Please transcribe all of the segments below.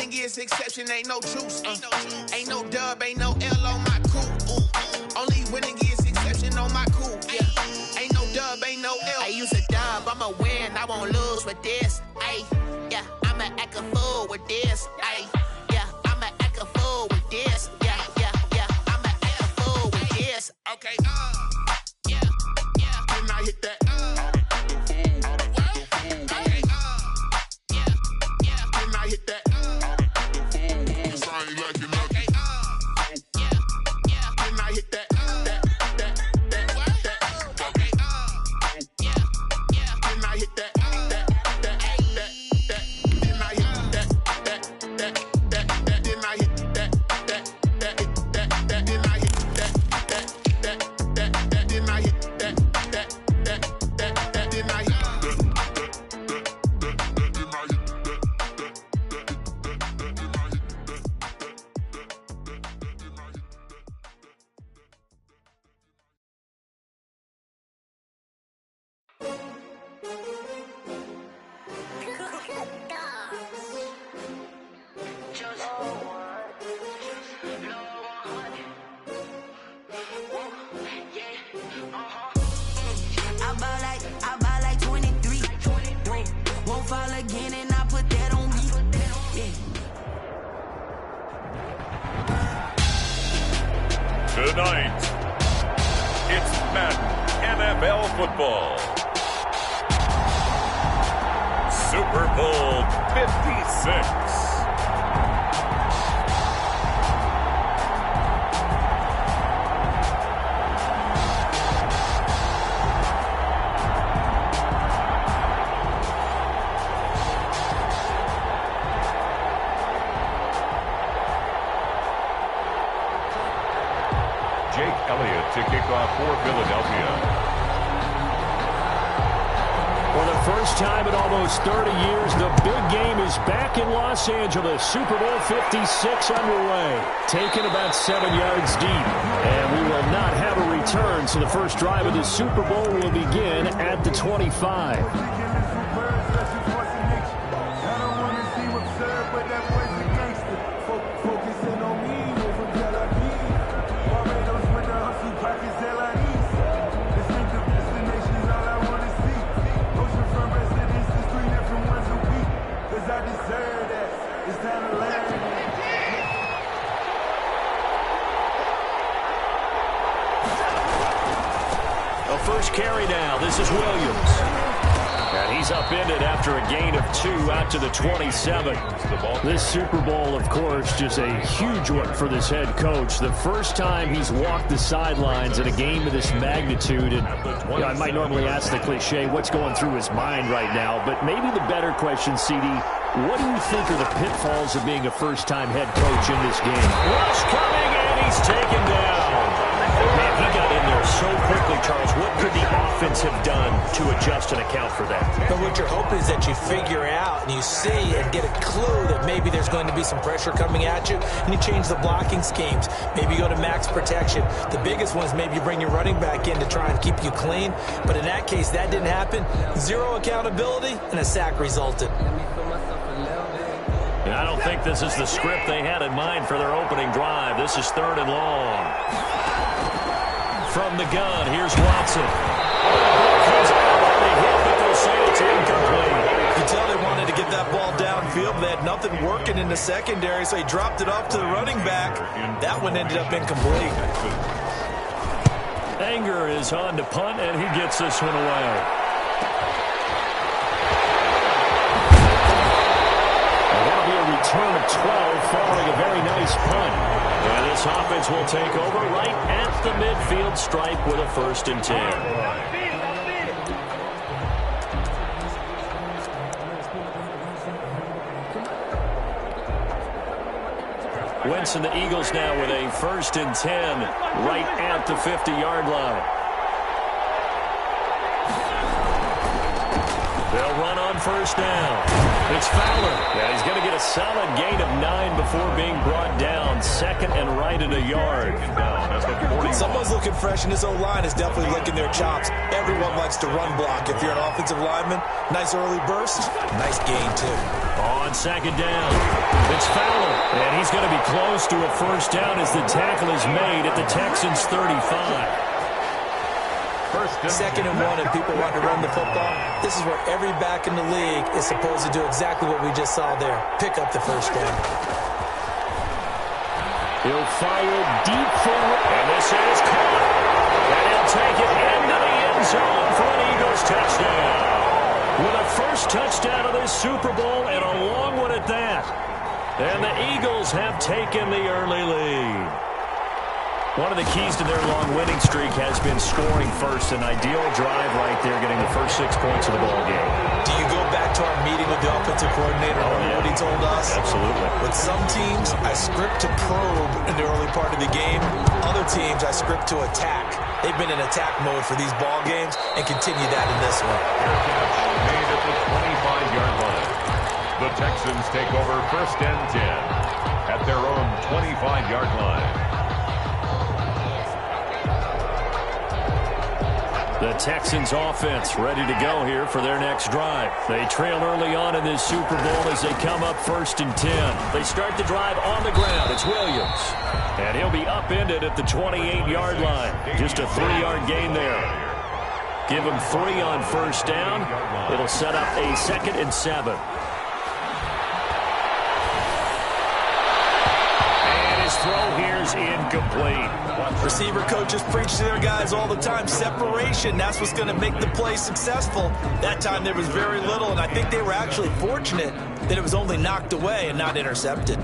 winning is exception, ain't no juice. Ain't no dub, ain't no L on my coupe. Only winning is exception on my coupe. Yeah. Ain't no dub, ain't no L. I use a dub, I'ma win, I won't lose with this. Ay, yeah, I'ma act a fool with this. Ay, yeah, I'ma act a fool with this. Yeah, yeah, yeah, I'ma act a fool with this. Okay, yeah, yeah. Can I hit that? Tonight, it's Madden NFL football. Super Bowl 56. To kick off for Philadelphia. For the first time in almost 30 years, the big game is back in Los Angeles. Super Bowl 56 underway. Taken about 7 yards deep. And we will not have a return, so the first drive of the Super Bowl will begin at the 25. First carry now. This is Williams. And he's upended after a gain of 2 out to the 27. This Super Bowl, of course, just a huge one for this head coach. The first time he's walked the sidelines in a game of this magnitude. And you know, I might normally ask the cliche, what's going through his mind right now? But maybe the better question, CD, what do you think are the pitfalls of being a first-time head coach in this game? Rush coming, and he's taken down. Man, he got in there so quickly, Charles. What could the offense have done to adjust and account for that? But what you're hoping is that you figure out and you see and get a clue that maybe there's going to be some pressure coming at you, and you change the blocking schemes. Maybe you go to max protection. The biggest one is maybe you bring your running back in to try and keep you clean. But in that case, that didn't happen. Zero accountability, and a sack resulted. And I don't think this is the script they had in mind for their opening drive. This is 3rd and long. From the gun, here's Watson. He's already hit, but they'll say it's incomplete. You can tell they wanted to get that ball downfield, but they had nothing working in the secondary, so he dropped it off to the running back. That one ended up incomplete. Anger is on to punt, and he gets this one away. Return of 12 following a very nice punt. And this offense will take over right at the midfield stripe with a 1st and 10. Wentz and the Eagles now with a 1st and 10 right at the 50-yard line. They'll run on first down. It's Fowler. Yeah, he's going to get a solid gain of 9 before being brought down. Second and right at a yard. Someone's looking fresh, and this O-line is definitely licking their chops. Everyone likes to run block. If you're an offensive lineman, nice early burst, nice gain, too. On second down, it's Fowler. And he's going to be close to a first down as the tackle is made at the Texans' 35. Second and 1, and people want to run the football. This is where every back in the league is supposed to do exactly what we just saw there. Pick up the first down. He'll fire deep forward, and this is caught. And he'll take it into the end zone for an Eagles touchdown. With a first touchdown of this Super Bowl, and a long one at that. And the Eagles have taken the early lead. One of the keys to their long winning streak has been scoring first. An ideal drive right there, getting the first 6 points of the ball game. Do you go back to our meeting with the offensive coordinator? Yeah. What he told us? Absolutely. With some teams, I script to probe in the early part of the game. Other teams, I script to attack. They've been in attack mode for these ball games and continue that in this one. Made at the 25-yard line. The Texans take over first and 10 at their own 25-yard line. The Texans offense ready to go here for their next drive. They trail early on in this Super Bowl as they come up first and 10. They start the drive on the ground. It's Williams. And he'll be upended at the 28-yard line. Just a 3-yard gain there. Give him 3 on first down. It'll set up a 2nd and 7. And his throw here is incomplete. Receiver coaches preach to their guys all the time. Separation, that's what's going to make the play successful. That time there was very little, and I think they were actually fortunate that it was only knocked away and not intercepted.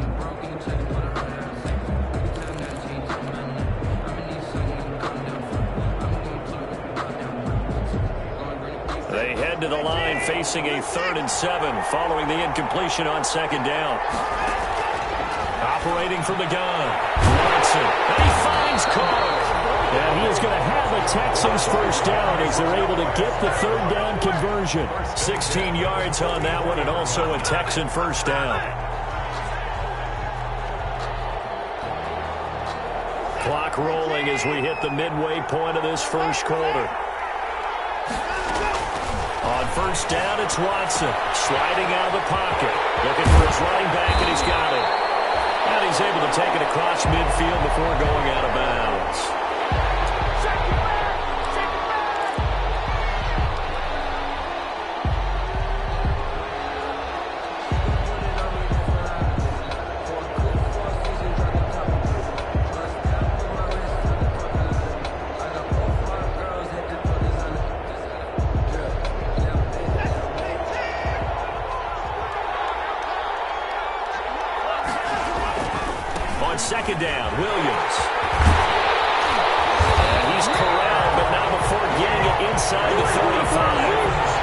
They head to the line facing a 3rd and 7 following the incompletion on 2nd down. Operating from the gun, Watson, and he finds Carr. And he is going to have a Texans first down as they're able to get the 3rd down conversion. 16 yards on that one, and also a Texan first down. Clock rolling as we hit the midway point of this first quarter. On first down, it's Watson, sliding out of the pocket, looking for his running back, and he's got it. And he's able to take it across midfield before going out of bounds. Second down, Williams. And he's corralled, but not before getting it inside the 35.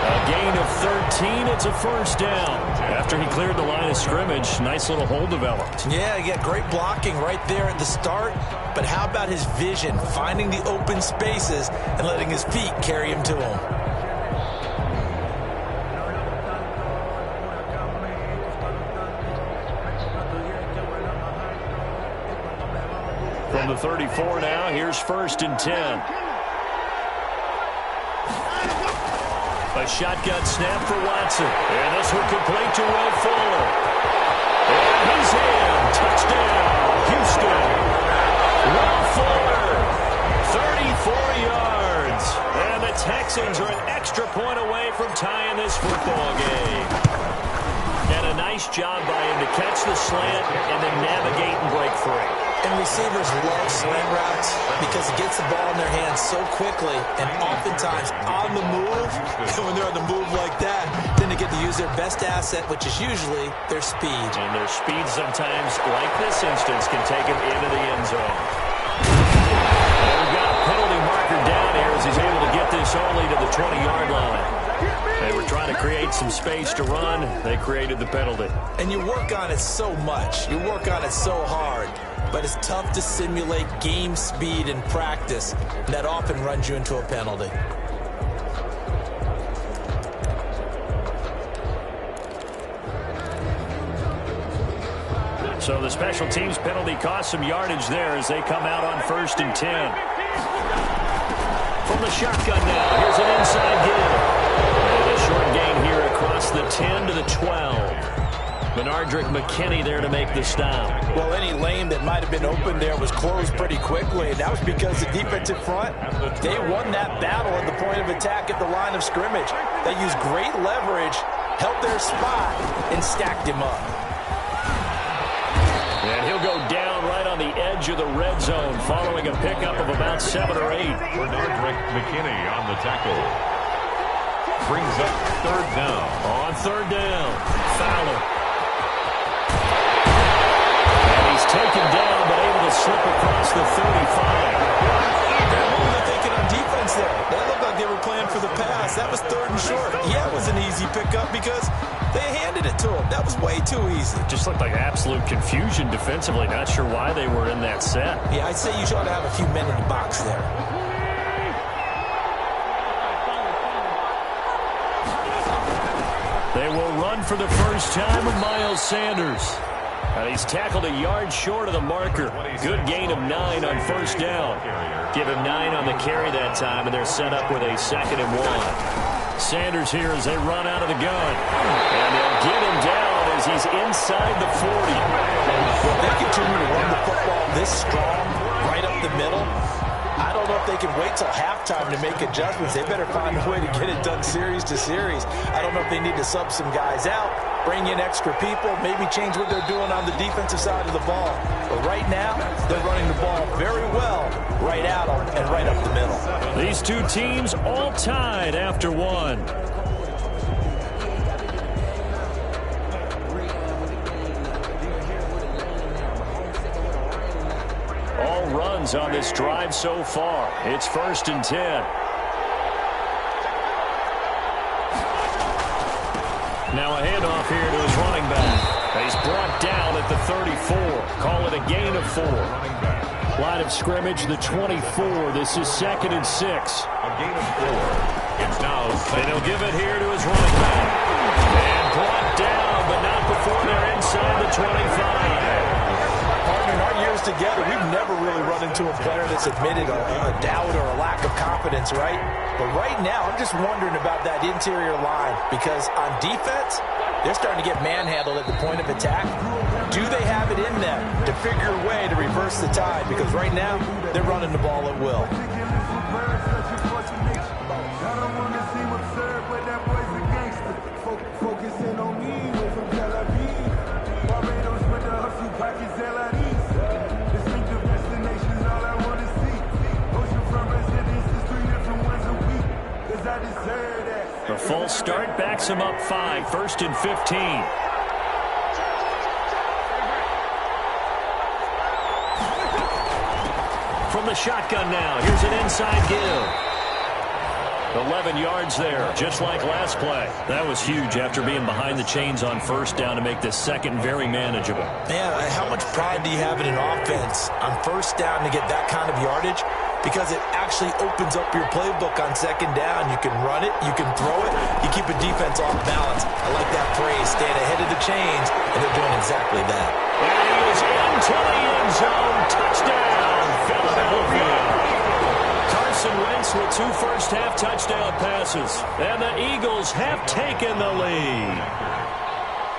A gain of 13, it's a first down. After he cleared the line of scrimmage, nice little hole developed. Yeah, he got great blocking right there at the start. But how about his vision, finding the open spaces and letting his feet carry him to him? From the 34 now, here's 1st and 10. A shotgun snap for Watson. And this one complete to Will Fuller. And he's in. Touchdown, Houston. Will Fuller, 34 yards. And the Texans are an extra point away from tying this football game. And a nice job by him to catch the slant and then navigate and break free. And receivers love slant routes because it gets the ball in their hands so quickly and oftentimes on the move. And when they're on the move like that, then they get to use their best asset, which is usually their speed. And their speed sometimes, like this instance, can take them into the end zone. And we've got a penalty marker down here as he's able to get this only to the 20-yard line. They were trying to create some space to run. They created the penalty. And you work on it so much. You work on it so hard. But it's tough to simulate game speed in practice. That often runs you into a penalty. So the special teams penalty cost some yardage there as they come out on 1st and 10. From the shotgun now, here's an inside give. And a short gain here across the 10 to the 12. Benardrick McKinney there to make the stop. Well, any lane that might have been open there was closed pretty quickly, and that was because the defensive front, they won that battle at the point of attack at the line of scrimmage. They used great leverage, held their spot, and stacked him up. And he'll go down right on the edge of the red zone following a pickup of about 7 or 8. Benardrick McKinney on the tackle. Brings up 3rd down. On 3rd down, Fowler. Taken down, but able to slip across the 35. What were they thinking on defense there? They looked like they were playing for the pass. That was 3rd and short. Yeah, it was an easy pickup because they handed it to him. That was way too easy. Just looked like absolute confusion defensively. Not sure why they were in that set. Yeah, I'd say you ought to have a few men in the box there. They will run for the first time with Miles Sanders. He's tackled a yard short of the marker. Good gain of 9 on 1st down. Give him 9 on the carry that time, and they're set up with a 2nd and 1. Sanders here as they run out of the gun. And they'll get him down as he's inside the 40. Well, they continue to run the football this strong, right up the middle. I don't know if they can wait till halftime to make adjustments. They better find a way to get it done series to series. I don't know if they need to sub some guys out, bring in extra people, maybe change what they're doing on the defensive side of the ball. But right now, they're running the ball very well right at them and right up the middle. These two teams all tied after 1. All runs on this drive so far. It's 1st and 10. Now a handoff here to his running back. He's brought down at the 34. Call it a gain of 4. Line of scrimmage, the 24. This is 2nd and 6. A gain of 4. It's now. And he'll give it here to his running back. And brought down, but not before they're inside the 25. Partner, in our years together, we've never really run into a player that's admitted a doubt or a lack of confidence, right? But right now, I'm just wondering about that interior line because on defense, they're starting to get manhandled at the point of attack. Do they have it in them to figure a way to reverse the tide? Because right now, they're running the ball at will. The full start backs him up 5, 1st and 15. From the shotgun now, here's an inside give. 11 yards there, just like last play. That was huge after being behind the chains on 1st down to make this 2nd very manageable. Man, how much pride do you have in an offense on 1st down to get that kind of yardage? Because it actually opens up your playbook on 2nd down. You can run it, you can throw it, you keep a defense off balance. I like that phrase, staying ahead of the chains, and they're doing exactly that. And he is into the end zone. Touchdown, Philadelphia. Carson Wentz with 2 first-half touchdown passes. And the Eagles have taken the lead.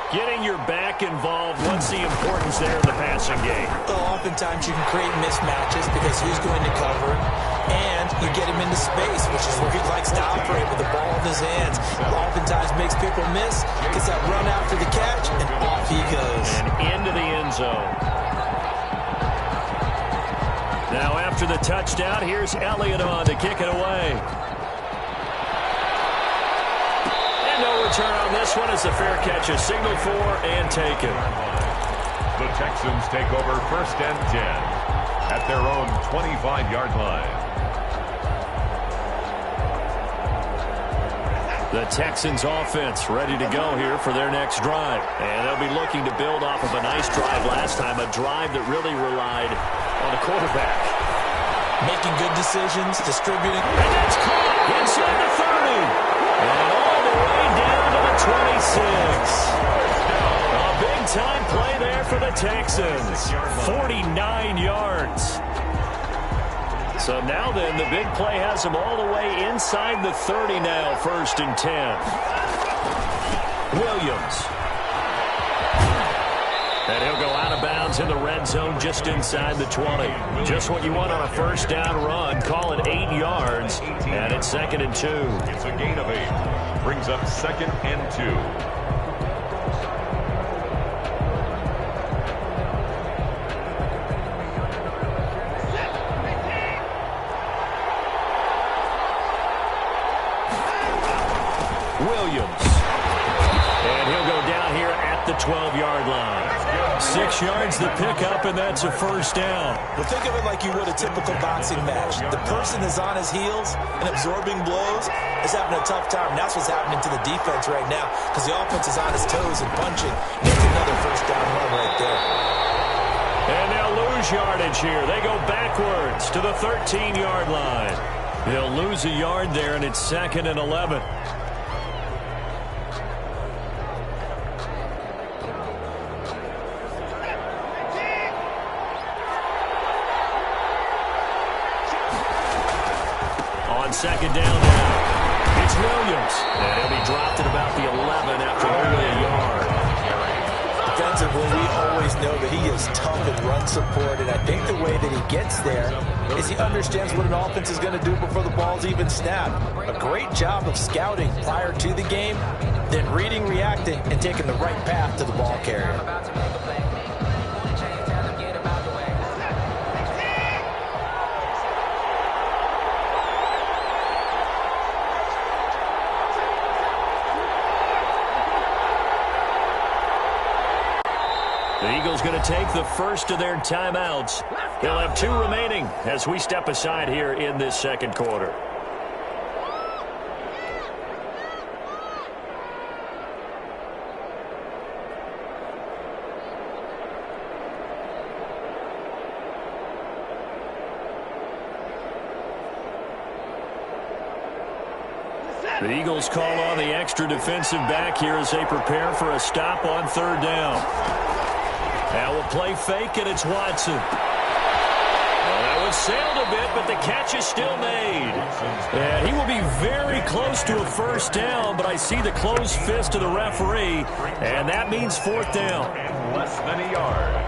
Getting your back involved, what's the importance there in the passing game? Well, oftentimes you can create mismatches because who's going to cover it, and you get him into space, which is where he likes to operate with the ball in his hands. Oftentimes makes people miss, gets that run after the catch, and off he goes. And into the end zone. Now after the touchdown, here's Elliott on to kick it away. No return on this one as the fair catch is signaled for and taken. The Texans take over 1st and 10 at their own 25-yard line. The Texans offense ready to go here for their next drive. And they'll be looking to build off of a nice drive last time, a drive that really relied on the quarterback. Making good decisions, distributing. And that's caught inside the 30. And all the way down to the 26. A big-time play there for the Texans. 49 yards. So now then, the big play has him all the way inside the 30 now, 1st and 10. Williams. And he'll go out of bounds in the red zone just inside the 20. Just what you want on a 1st down run. Call it 8 yards, and it's 2nd and 2. It's a gain of 8. Brings up 2nd and 2. Williams. And he'll go down here at the 12-yard line. 6 yards the pickup, and that's a 1st down. Well, think of it like you would a typical boxing match. The person is on his heels and absorbing blows is having a tough time. That's what's happening to the defense right now because the offense is on his toes and punching. It's another 1st down run right there. And they'll lose yardage here. They go backwards to the 13-yard line. They'll lose a yard there, and it's 2nd and 11. On 2nd down now, it's Williams. And he'll be dropped at about the 11 after only a yard. Defensively, we always know that he is tough in run support, and I think the way that he gets there is he understands what an offense is going to do before the ball's even snapped. A great job of scouting prior to the game, then reading, reacting, and taking the right path to the ball carrier. The Eagles going to take the first of their timeouts. They'll have 2 remaining as we step aside here in this 2nd quarter. The Eagles call on the extra defensive back here as they prepare for a stop on 3rd down. Now we'll play fake, and it's Watson. Well, that one sailed a bit, but the catch is still made. And he will be very close to a 1st down, but I see the closed fist of the referee, and that means 4th down. And less than a yard.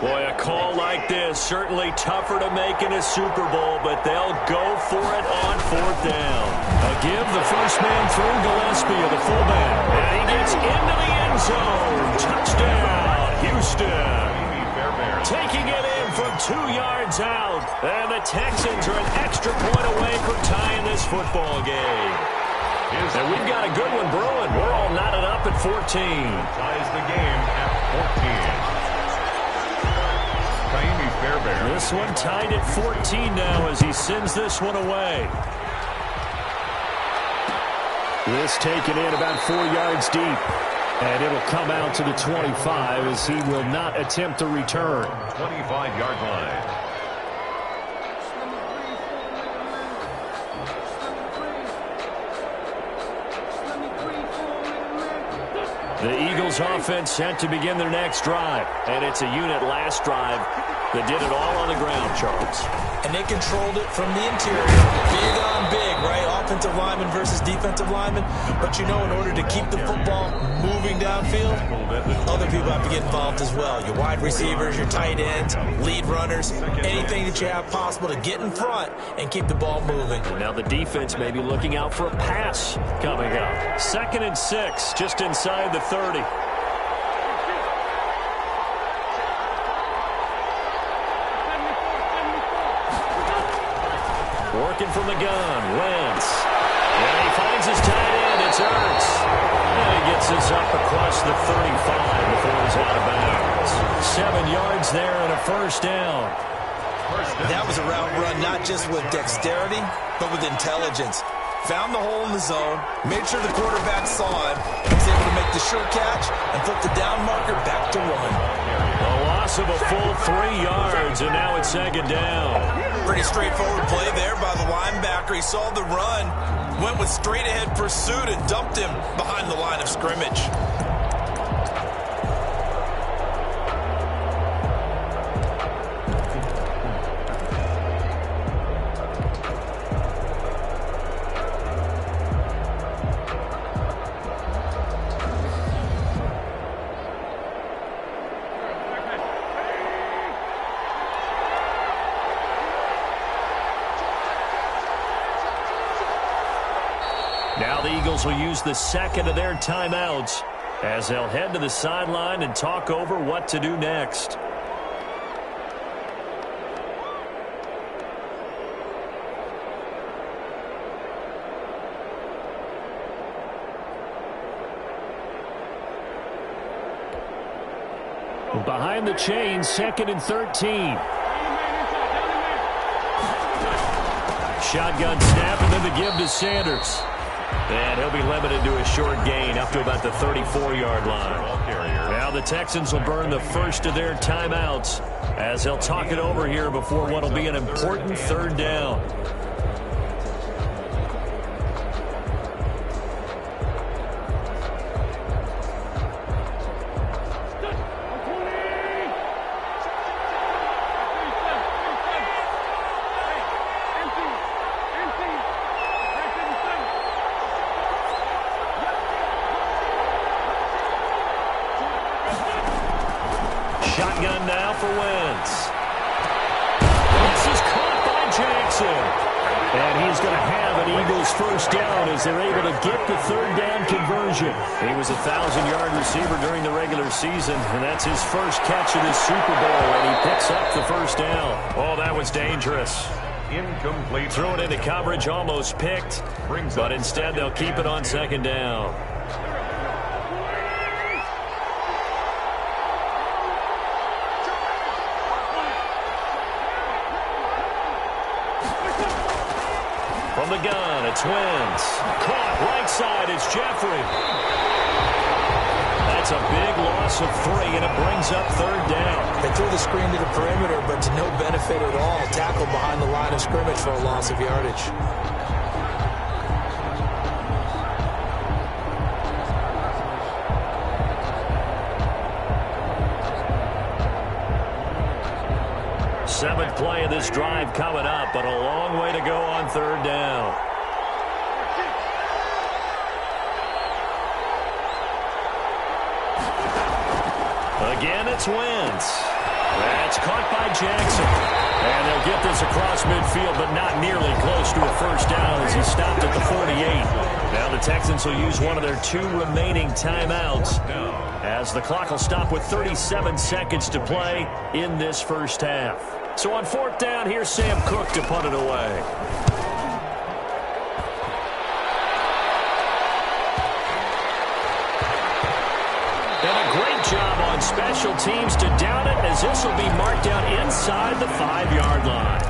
Boy, a call like this, certainly tougher to make in a Super Bowl, but they'll go for it on 4th down. A give the first man through Gillespie of the fullback. And he gets into the end zone. Touchdown, Houston. Taking it in from 2 yards out. And the Texans are an extra point away from tying this football game. And we've got a good one brewing. We're all knotted up at 14. Ties the game at 14. This one tied at 14 now as he sends this one away. This taken in about 4 yards deep. And it'll come out to the 25 as he will not attempt to return. 25-yard line. The Eagles offense set to begin their next drive. And it's a unit last drive that did it all on the ground, Charles. And they controlled it from the interior. Big on big, right? Offensive lineman versus defensive lineman. But you know, in order to keep the football moving downfield, other people have to get involved as well. Your wide receivers, your tight ends, lead runners, anything that you have possible to get in front and keep the ball moving. And now the defense may be looking out for a pass coming up. 2nd and 6, just inside the 30. Working from the gun, Wentz. And he finds his tight end, it's Ertz. And he gets this up across the 35 before he's out of bounds. 7 yards there and a 1st down. That was a route run not just with dexterity, but with intelligence. Found the hole in the zone, made sure the quarterback saw him, was able to make the sure catch, and flip the down marker back to 1. A loss of a full 3 yards, and now it's 2nd down. Pretty straightforward play there by the linebacker. He saw the run, went with straight-ahead pursuit and dumped him behind the line of scrimmage. Now the Eagles will use the second of their timeouts as they'll head to the sideline and talk over what to do next. Behind the chain, 2nd and 13. Shotgun snap and then the give to Sanders. And he'll be limited to a short gain up to about the 34-yard line. Now the Texans will burn the first of their timeouts as they'll talk it over here before what will be an important 3rd down. Shotgun now for Wentz. This is caught by Jackson. And he's going to have an Eagles first down as they're able to get the 3rd down conversion. He was a 1,000-yard receiver during the regular season, and that's his first catch of this Super Bowl, and he picks up the first down. Oh, that was dangerous. Incomplete. Threw it into coverage, almost picked, but instead they'll keep it on 2nd down. From the gun, it's Wentz. Caught right side, it's Jeffrey. That's a big loss of 3, and it brings up 3rd down. They threw the screen to the perimeter, but to no benefit at all. Tackled behind the line of scrimmage for a loss of yardage. Seventh play of this drive coming up, but a long way to go on 3rd down. Again, it's Wentz. That's caught by Jackson. And they'll get this across midfield, but not nearly close to a first down as he stopped at the 48. Now the Texans will use one of their 2 remaining timeouts as the clock will stop with 37 seconds to play in this first half. So on 4th down, here's Sam Cook to punt it away. And a great job on special teams to down it, as this will be marked down inside the 5-yard line.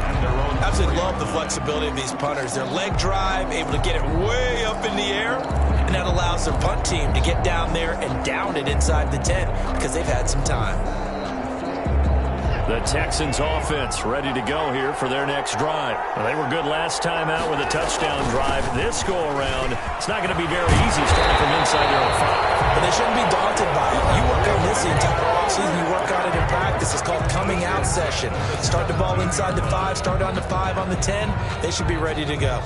Absolutely love the flexibility of these punters. Their leg drive, able to get it way up in the air, and that allows their punt team to get down there and down it inside the 10 because they've had some time. The Texans offense ready to go here for their next drive. Well, they were good last time out with a touchdown drive. This go-around, it's not going to be very easy starting from inside their own 5. But they shouldn't be daunted by it. You work on this the entire offseason. You work on it in practice. It's called coming out session. Start the ball inside the 5, start on the 5 on the 10. They should be ready to go.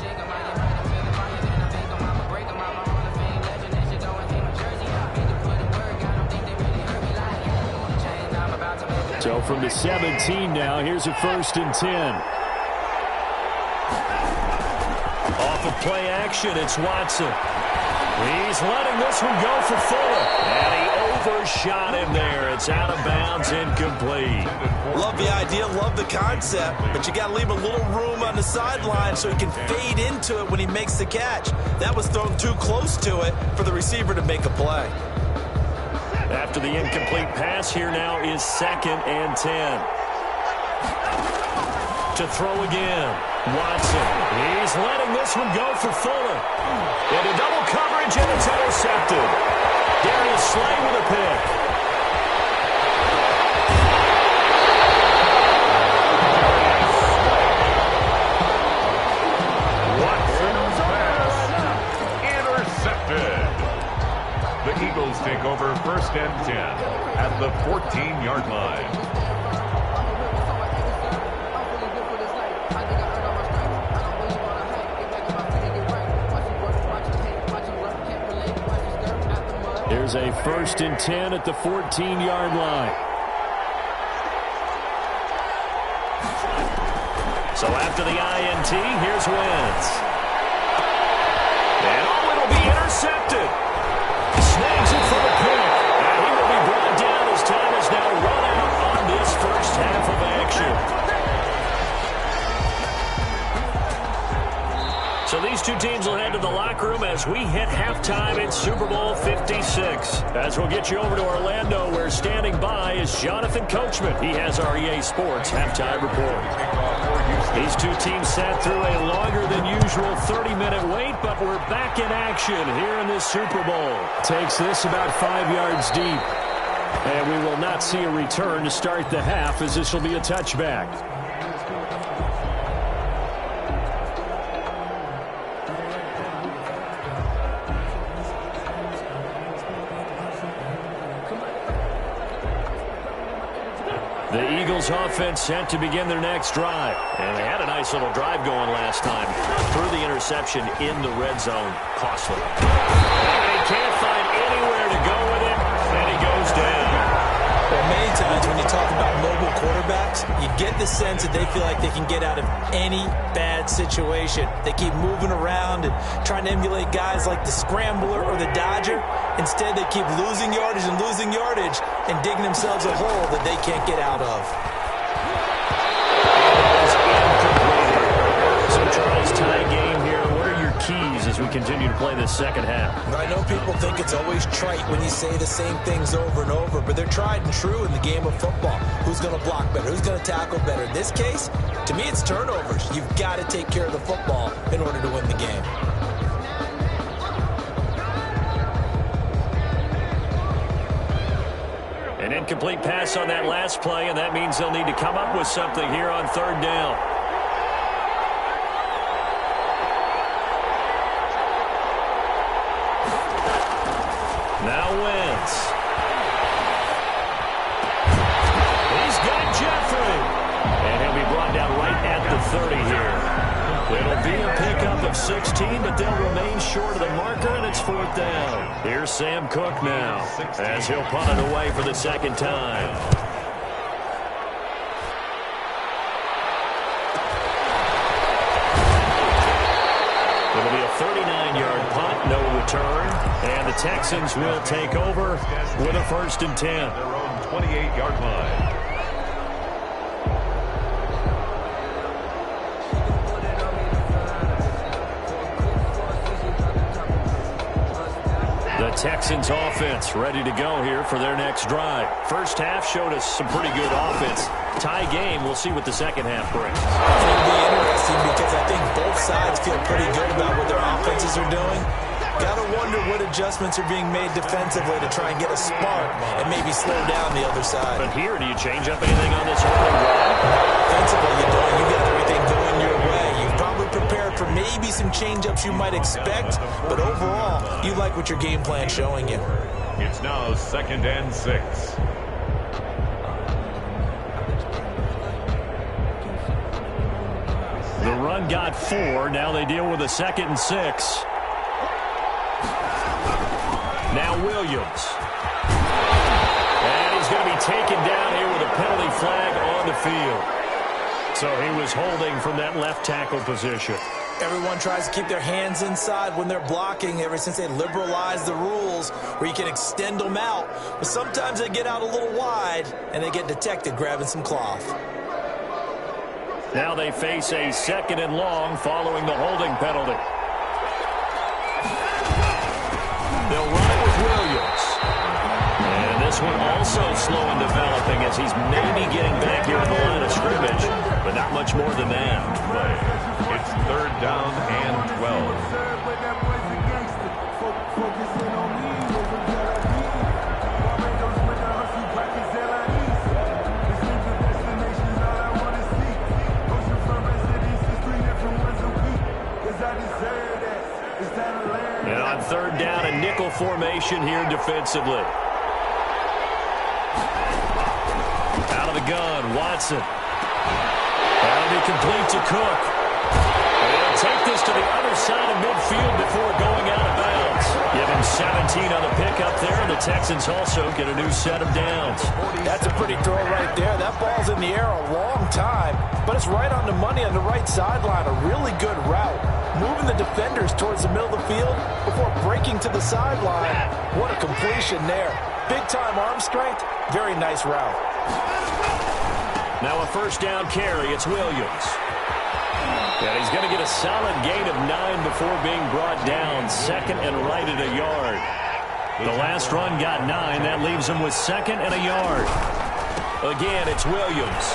So from the 17 now, here's a 1st and 10. Off of play action, it's Watson. He's letting this one go for Fuller. And he overshot him there. It's out of bounds, incomplete. Love the idea, love the concept, but you got to leave a little room on the sideline so he can fade into it when he makes the catch. That was thrown too close to it for the receiver to make a play. After the incomplete pass, here now is 2nd and 10. To throw again, Watson. He's letting this one go for Fuller. Into double coverage, and it's intercepted. Darius Slay with a pick. Eagles take over first and 10 at the 14-yard line. Here's a first and 10 at the 14-yard line. So after the INT, here's Wentz. And it'll be intercepted. Snags it for the pick. And he will be brought down as time is now run out on this first half of action. So these two teams will head to the locker room as we hit halftime in Super Bowl 56. As we'll get you over to Orlando, where standing by is Jonathan Coachman. He has our EA Sports halftime report. These two teams sat through a longer than usual 30-minute wait, but we're back in action here in this Super Bowl. Takes this about 5 yards deep. And we will not see a return to start the half, as this will be a touchback. The Eagles offense set to begin their next drive. And they had a nice little drive going last time. Threw the interception in the red zone. Costly. And he can't find anywhere to go with it. And he goes down. Well, many times when you talk about mobile quarterbacks, you get the sense that they feel like they can get out of any bad situation. They keep moving around and trying to emulate guys like the Scrambler or the Dodger. Instead, they keep losing yardage and digging themselves a hole that they can't get out of. So, Charles, tie game here. What are your keys as we continue to play this second half? I know people think it's always trite when you say the same things over and over, but they're tried and true in the game of football. Who's going to block better? Who's going to tackle better? In this case, to me, it's turnovers. You've got to take care of the football in order to win the game. An incomplete pass on that last play, and that means they'll need to come up with something here on third down. Now Wentz. He's got Jeffrey. And he'll be brought down right at the 30 here. It'll be a pickup of 16, but they'll remain short of the marker, and it's fourth down. Here's Sam Cook now, as he'll punt it away for the second time. It'll be a 39-yard punt, no return, and the Texans will take over with a first and 10. Their own 28-yard line. The Texans offense ready to go here for their next drive. First half showed us some pretty good offense. Tie game, we'll see what the second half brings. It'll be interesting because I think both sides feel pretty good about what their offenses are doing. Got to wonder what adjustments are being made defensively to try and get a spark and maybe slow down the other side. But here, do you change up anything on this early drive? Offensively, you don't. You got everything going your way. You've probably prepared for maybe some change-ups you might expect, but overall, you like what your game plan's showing you. It's now 2nd and 6. The run got 4. Now they deal with a 2nd and 6. Now Williams. And he's going to be taken down here with a penalty flag on the field. So he was holding from that left tackle position. Everyone tries to keep their hands inside when they're blocking ever since they liberalized the rules where you can extend them out. But sometimes they get out a little wide and they get detected grabbing some cloth. Now they face a 2nd and long following the holding penalty. They'll run it with Williams. And this one also slow in developing as he's maybe getting back here on the line of scrimmage, but not much more than that. It's 3rd down and 12. Is that And on third down, a nickel formation here defensively. Out of the gun, Watson. That'll be complete to Cook. And they'll take this to the other side of midfield before going out of bounds. Give him 17 on the pickup there, and the Texans also get a new set of downs. That's a pretty throw right there. That ball's in the air a long time, but it's right on the money on the right sideline. A really good route. Moving the defenders towards the middle of the field before breaking to the sideline. What a completion there. Big-time arm strength. Very nice route. Now a first down carry. It's Williams. And he's going to get a solid gain of 9 before being brought down. Second and right at a yard. The last run got 9. That leaves him with second and a yard. Again, it's Williams.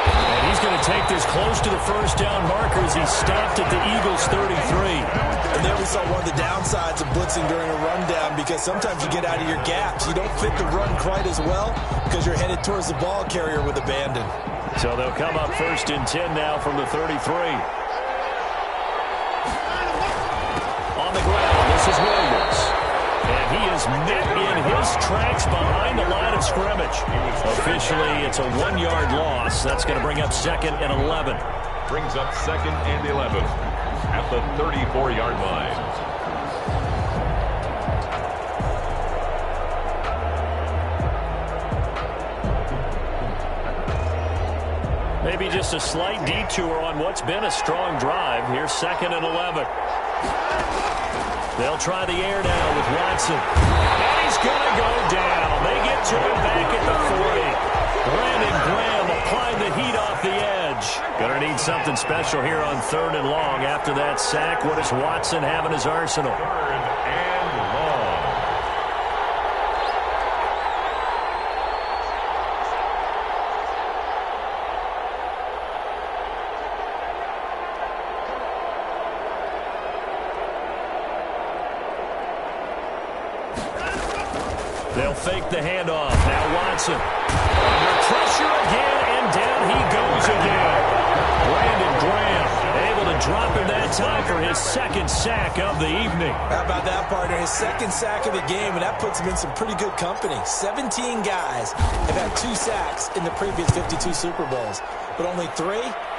And he's going to take this close to the first down marker as he stopped at the Eagles' 33. And there we saw one of the downsides of blitzing during a rundown, because sometimes you get out of your gaps. You don't fit the run quite as well because you're headed towards the ball carrier with abandon. So they'll come up first and 10 now from the 33. On the ground, this is Williams. And he is met in his tracks behind the line of scrimmage. Officially, it's a 1-yard loss. That's going to bring up second and 11. Brings up second and 11 at the 34-yard line. Maybe just a slight detour on what's been a strong drive. Here's second and 11. They'll try the air now with Watson. And he's going to go down. They get to him back at the 40. Brandon Graham applying the heat off the edge. Going to need something special here on third and long after that sack. What does Watson have in his arsenal? Third and long. They'll fake the handoff. Now Watson. Under pressure again, and down he goes again. Brandon Graham able to drop him that time for his second sack of the evening. How about that, partner? His second sack of the game, and that puts him in some pretty good company. 17 guys have had 2 sacks in the previous 52 Super Bowls, but only 3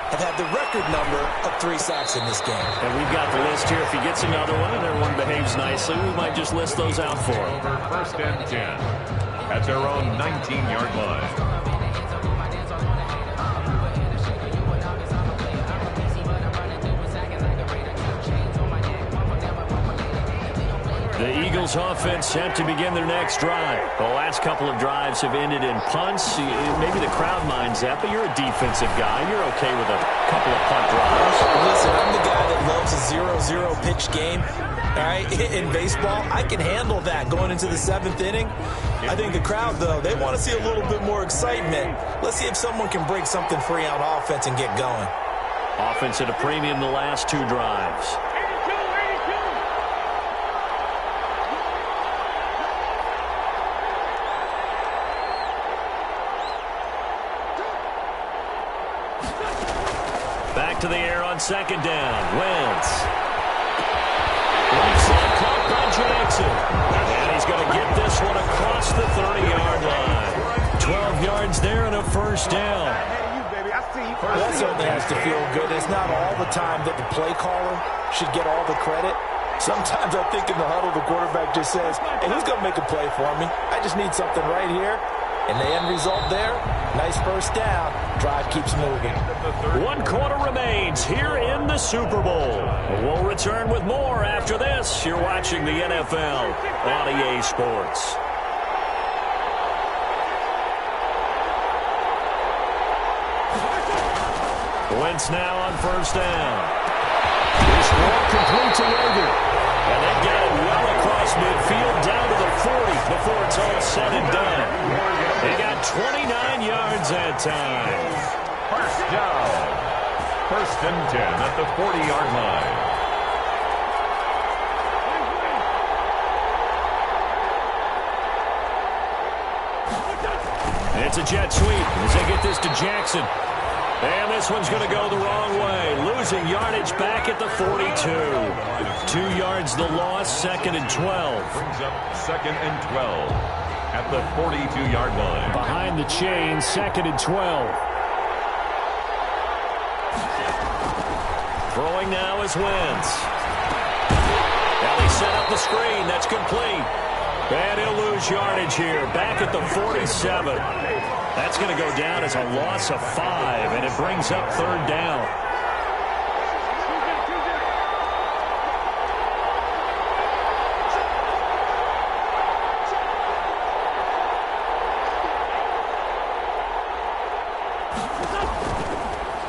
have had the record number of 3 sacks in this game. And we've got the list here. If he gets another one and everyone behaves nicely, we might just list those out for him. Over first and 10 at their own 19-yard line. The Eagles offense set to begin their next drive. The last couple of drives have ended in punts. Maybe the crowd minds that, but you're a defensive guy. You're okay with a couple of punt drives. Listen, I'm the guy that loves a 0-0 pitch game. All right, in baseball, I can handle that going into the 7th inning. I think the crowd, though, they want to see a little bit more excitement. Let's see if someone can break something free on offense and get going. Offense at a premium the last 2 drives. Back to the air on second down. Wentz. Right side caught by Jackson. And he's going to get this one across the 30-yard line. 12 yards there and a first down. That certainly has to feel good. It's not all the time that the play caller should get all the credit. Sometimes I think in the huddle, the quarterback just says, hey, who's going to make a play for me? I just need something right here. And the end result there, nice first down. Drive keeps moving. 1 quarter remains here in the Super Bowl. We'll return with more after this. You're watching the NFL on EA Sports. Wentz now on first down. This ball complete to Logan. And they get it well across midfield down to the 40 before it's all said and done. They got 29 yards that time. First down. First and 10 at the 40-yard line. It's a jet sweep as they get this to Jackson. And this one's going to go the wrong way. Losing yardage back at the 42. 2 yards the loss, 2nd and 12. Brings up 2nd and 12 at the 42-yard line. Behind the chain, 2nd and 12. Throwing now is Wentz. Now they set up the screen. That's complete. And he'll lose yardage here. Back at the 47. That's going to go down as a loss of 5, and it brings up 3rd down.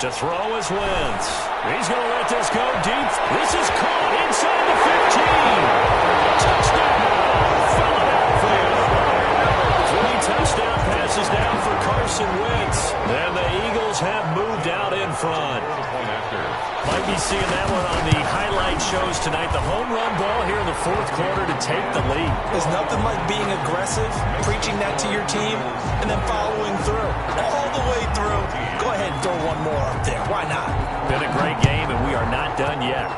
To throw is Wentz. He's going to let this go deep. This is caught inside the 15. Touchdown. From the backfield. 3 touchdown passes down for Carson Wentz. And the Eagles have moved out in front. Might be seeing that one on the highlight shows tonight. The home run ball here in the 4th quarter to take the lead. There's nothing like being aggressive, preaching that to your team, and then following through. All the way through. Go ahead and throw one more up there. Why not? Been a great game, and we are not done yet.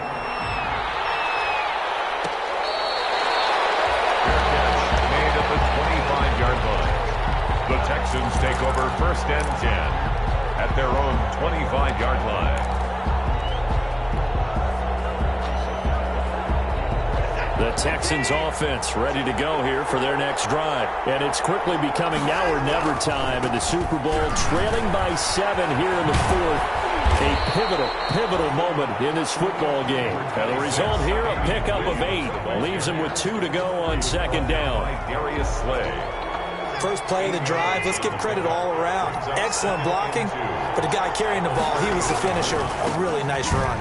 Made at the 25-yard line. The Texans take over 1st and 10 at their own 25-yard line. The Texans offense ready to go here for their next drive. And it's quickly becoming now or never time in the Super Bowl, trailing by 7 here in the 4th. A pivotal moment in this football game. And the result here, a pickup of 8. Leaves them with 2 to go on 2nd down. Darius Slay. First play of the drive, let's give credit all around. Excellent blocking, but the guy carrying the ball, he was the finisher. A really nice run.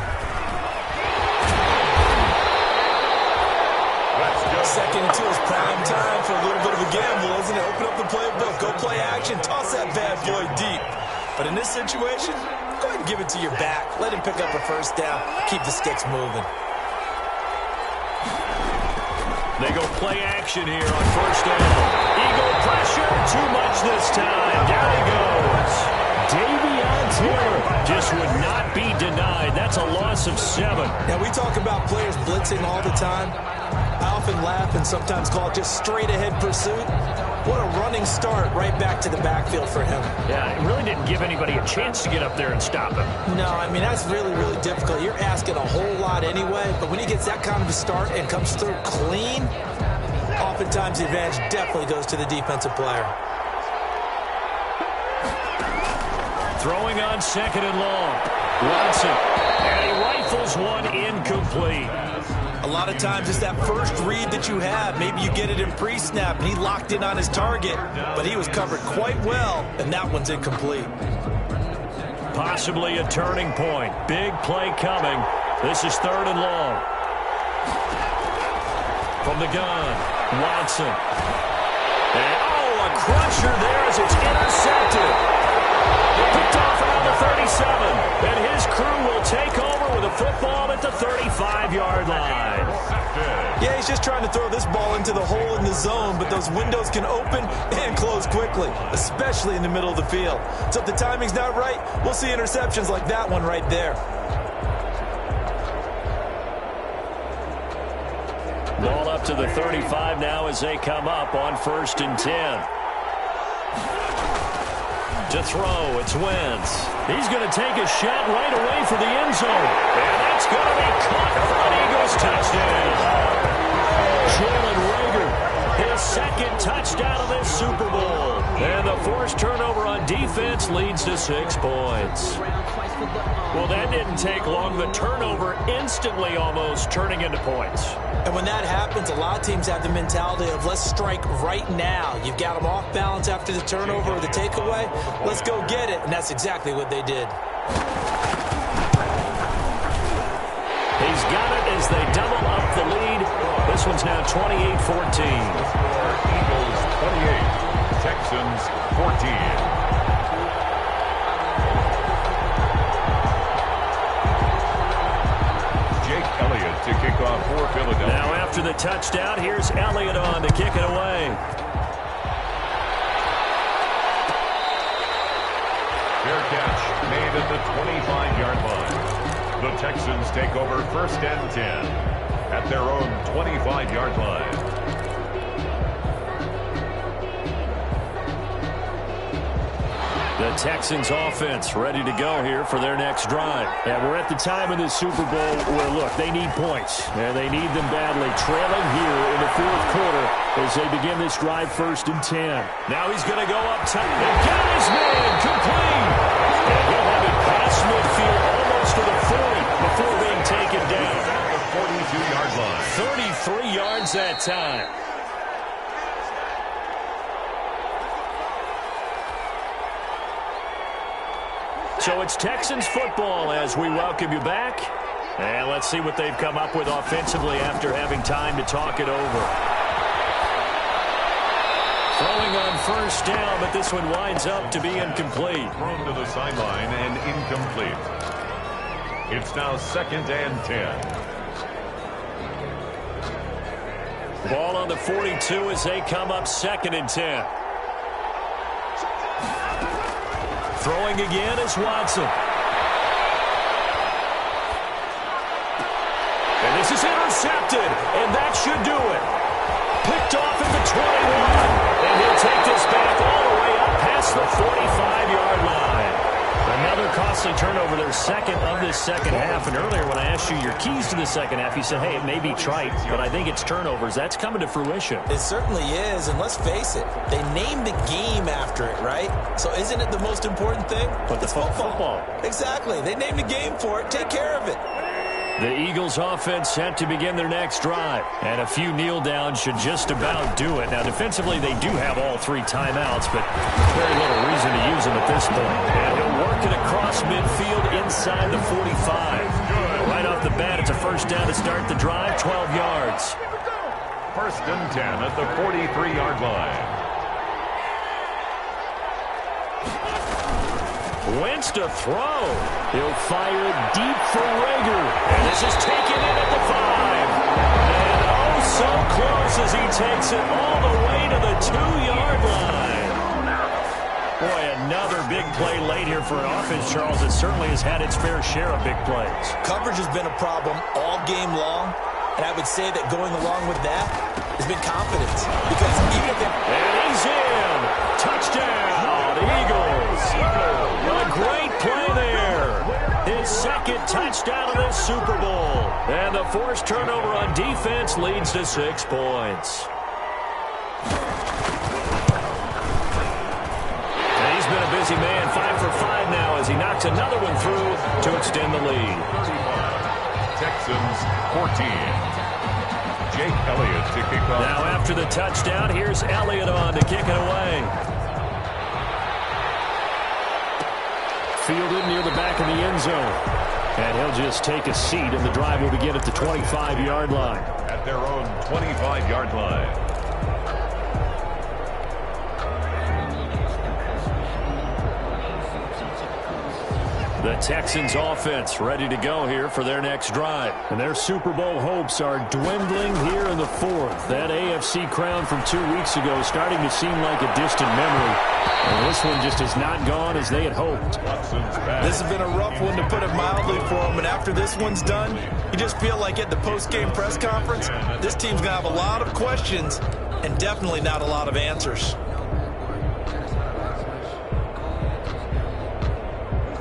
2nd and 2 is prime time for a little bit of a gamble, isn't it? Open up the playbook, go play action, toss that bad boy deep. But in this situation, go ahead and give it to your back. Let him pick up a 1st down. Keep the sticks moving. They go play action here on 1st down. Eagle pressure, too much this time. Down he goes. Davion Taylor just would not be denied. That's a loss of 7. Now, we talk about players blitzing all the time. I often laugh and sometimes call it just straight-ahead pursuit. What a running start right back to the backfield for him. Yeah, it really didn't give anybody a chance to get up there and stop him. No, I mean, that's really, really difficult. You're asking a whole lot anyway, but when he gets that kind of a start and comes through clean, oftentimes the advantage definitely goes to the defensive player. Throwing on 2nd and long. Watson, and he rifles one incomplete. A lot of times it's that first read that you have. Maybe you get it in pre-snap, and he locked in on his target, but he was covered quite well, and that one's incomplete. Possibly a turning point. Big play coming. This is 3rd and long. From the gun, Watson. And, a crusher there as it's intercepted. Picked off around the 37, and his crew will take over with a football at the 35-yard line. Yeah, he's just trying to throw this ball into the hole in the zone, but those windows can open and close quickly, especially in the middle of the field. So if the timing's not right, we'll see interceptions like that one right there. Ball up to the 35 now as they come up on 1st and 10. To throw, it's Wentz. He's going to take a shot right away for the end zone. And that's going to be caught for an Eagles touchdown. Jalen Reagor, his 2nd touchdown of this Super Bowl. And the forced turnover on defense leads to 6 points. Well, that didn't take long. The turnover instantly almost turning into points. And when that happens, a lot of teams have the mentality of let's strike right now. You've got them off balance after the turnover or the takeaway. Let's go get it. And that's exactly what they did. He's got it as they double up the lead. This one's now 28-14. Eagles 28, Texans 14. To kick off for Philadelphia. Now after the touchdown, here's Elliott on to kick it away. Fair catch made right at the 25-yard line. The Texans take over 1st and 10 at their own 25-yard line. The Texans offense ready to go here for their next drive. And we're at the time of the Super Bowl where, look, they need points. And they need them badly. Trailing here in the 4th quarter as they begin this drive 1st and 10. Now he's going to go up top and get his man complete. And he'll have it past midfield almost to the 40 before being taken down. At the 42-yard line. 33 yards that time. So it's Texans football as we welcome you back. And let's see what they've come up with offensively after having time to talk it over. Throwing on 1st down, but this one winds up to be incomplete. Thrown to the sideline and incomplete. It's now 2nd and 10. Ball on the 42 as they come up 2nd and 10. Throwing again is Watson. And this is intercepted, and that should do it. Picked off at the 21, and he'll take this back all the way up past the 45-yard line. Another costly turnover, their 2nd of this 2nd half. And earlier when I asked you your keys to the 2nd half, you said, hey, it may be trite, but I think it's turnovers. That's coming to fruition. It certainly is, and let's face it, they named the game after it, right? So isn't it the most important thing? But it's football. Exactly. They named a game for it. Take care of it. The Eagles offense set to begin their next drive. And a few kneel downs should just about do it. Now, defensively, they do have all 3 timeouts, but very little reason to use them at this point. And he'll work it across midfield inside the 45. Right off the bat, it's a 1st down to start the drive, 12 yards. 1st and 10 at the 43-yard line. Wentz to throw. He'll fire deep for Rager. And this is taken in at the 5. And oh, so close as he takes it all the way to the 2-yard line. Boy, another big play late here for an offense, Charles, that certainly has had its fair share of big plays. Coverage has been a problem all game long. And I would say that going along with that has been confidence. Because even if they... And he's in. Touchdown, the Eagles. A great play there. His 2nd touchdown of this Super Bowl. And the forced turnover on defense leads to 6 points. And he's been a busy man, 5 for 5 now as he knocks another one through to extend the lead. 35. Texans 14. Jake Elliott to kick off. Now after the touchdown, here's Elliott on to kick it away. Fielded near the back of the end zone. And he'll just take a seat, and the drive will begin at the 25-yard line. At their own 25-yard line. The Texans offense ready to go here for their next drive. And their Super Bowl hopes are dwindling here in the 4th. That AFC crown from 2 weeks ago is starting to seem like a distant memory. And this one just has not gone as they had hoped. This has been a rough one, to put it mildly, for them. And after this one's done, you just feel like at the post-game press conference, this team's going to have a lot of questions and definitely not a lot of answers.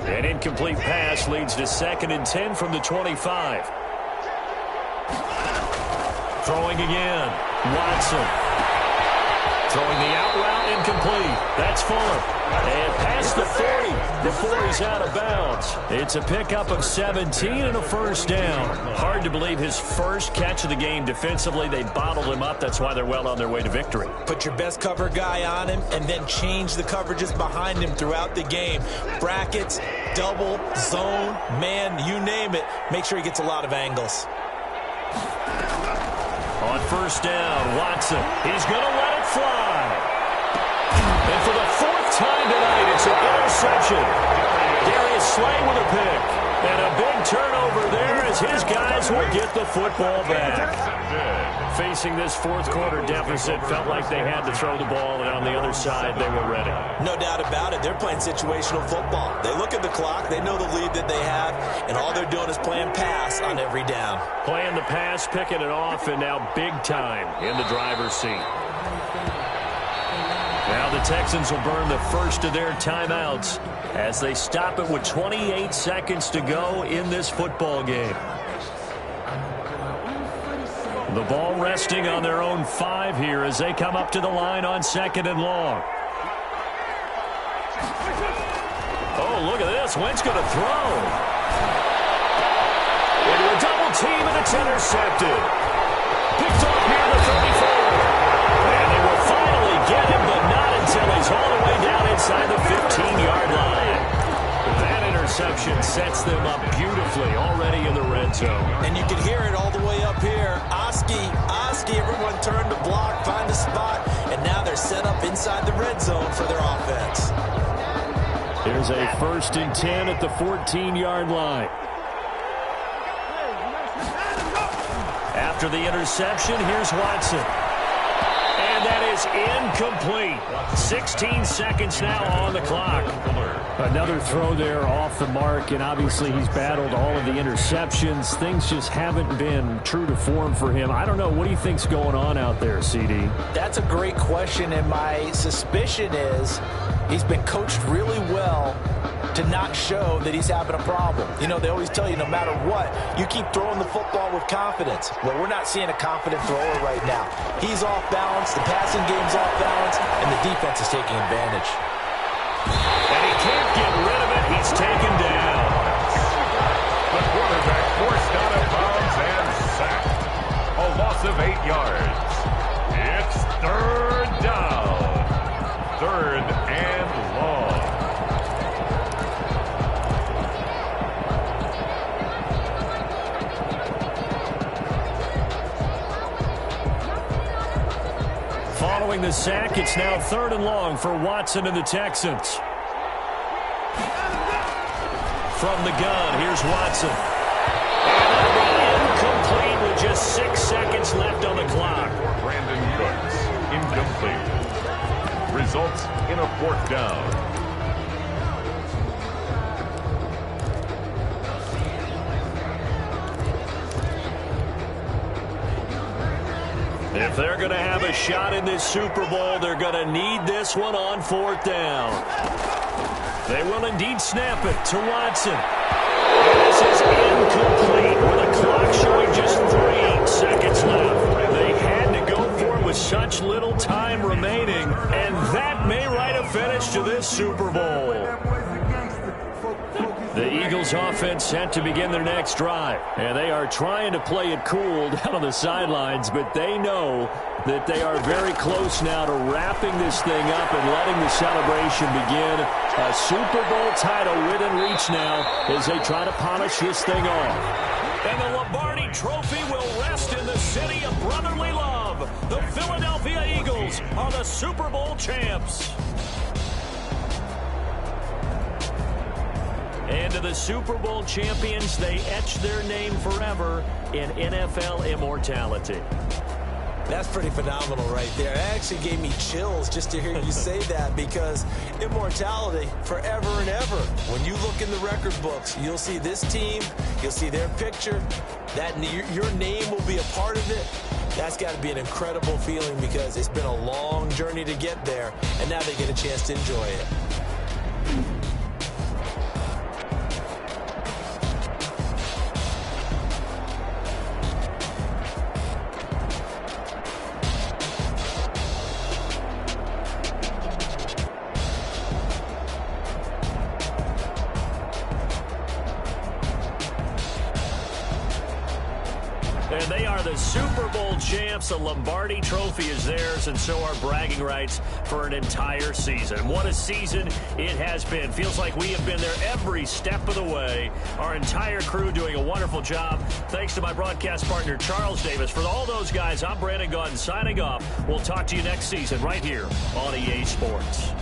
An incomplete pass leads to 2nd and 10 from the 25. Throwing again. Watson. Throwing the out route, incomplete. That's Fuller. And past the 40 before he's out of bounds. It's a pickup of 17 and a 1st down. Hard to believe his first catch of the game defensively. They bottled him up. That's why they're well on their way to victory. Put your best cover guy on him and then change the coverages behind him throughout the game. Brackets, double, zone, man, you name it. Make sure he gets a lot of angles. On 1st down, Watson. He's going to let it fly. And for the 4th time tonight, it's an interception. Darius Slay with a pick. And a big turnover there as his guys will get the football back. Facing this fourth quarter deficit, felt like they had to throw the ball, and on the other side, they were ready. No doubt about it. They're playing situational football. They look at the clock, they know the lead that they have, and all they're doing is playing pass on every down. Playing the pass, picking it off, and now big time in the driver's seat. Now the Texans will burn the first of their timeouts as they stop it with 28 seconds to go in this football game. The ball resting on their own 5 here as they come up to the line on 2nd and long. Oh, look at this. Wentz going to throw. Into a double team, and it's intercepted. Picked off near the 34. And they will finally get him, but not until he's all the way down inside the 15-yard line. That interception sets them up beautifully already in the red zone. And you can hear it all the way up here. Oski, everyone turned to block, find a spot, and now they're set up inside the red zone for their offense. Here's a 1st and 10 at the 14-yard line. After the interception, here's Watson. And that is incomplete. 16 seconds now on the clock. Another throw there off the mark, and obviously he's battled all of the interceptions. Things just haven't been true to form for him. I don't know. What do you think's going on out there, CD? That's a great question, and my suspicion is he's been coached really well to not show that he's having a problem. You know, they always tell you no matter what, you keep throwing the football with confidence. Well, we're not seeing a confident thrower right now. He's off balance, the passing game's off balance, and the defense is taking advantage. And he can't get rid of it. He's taken down. The quarterback forced out of bounds and sacked. A loss of 8 yards. It's 3rd down. 3rd and long. Following the sack, it's now 3rd and long for Watson and the Texans. From the gun, here's Watson. And incomplete with just 6 seconds left on the clock. Brandon Cooks, incomplete. Results in a 4th down. If they're going to have a shot in this Super Bowl, they're going to need this one on 4th down. They will indeed snap it to Watson. And this is incomplete with a clock showing just 3 seconds left. They had to go for it with such little time remaining, and that may write a finish to this Super Bowl. The Eagles offense set to begin their next drive. And they are trying to play it cool down on the sidelines, but they know that they are very close now to wrapping this thing up and letting the celebration begin. A Super Bowl title within reach now as they try to polish this thing off. And the Lombardi Trophy will rest in the city of brotherly love. The Philadelphia Eagles are the Super Bowl champs. And to the Super Bowl champions, they etch their name forever in NFL immortality. That's pretty phenomenal right there. It actually gave me chills just to hear you say that, because immortality forever and ever. When you look in the record books, you'll see this team, you'll see their picture, that your name will be a part of it. That's got to be an incredible feeling, because it's been a long journey to get there, and now they get a chance to enjoy it. And they are the Super Bowl champs. The Lombardi Trophy is theirs, and so are bragging rights for an entire season. What a season it has been. Feels like we have been there every step of the way. Our entire crew doing a wonderful job. Thanks to my broadcast partner, Charles Davis. For all those guys, I'm Brandon Gaudin signing off. We'll talk to you next season right here on EA Sports.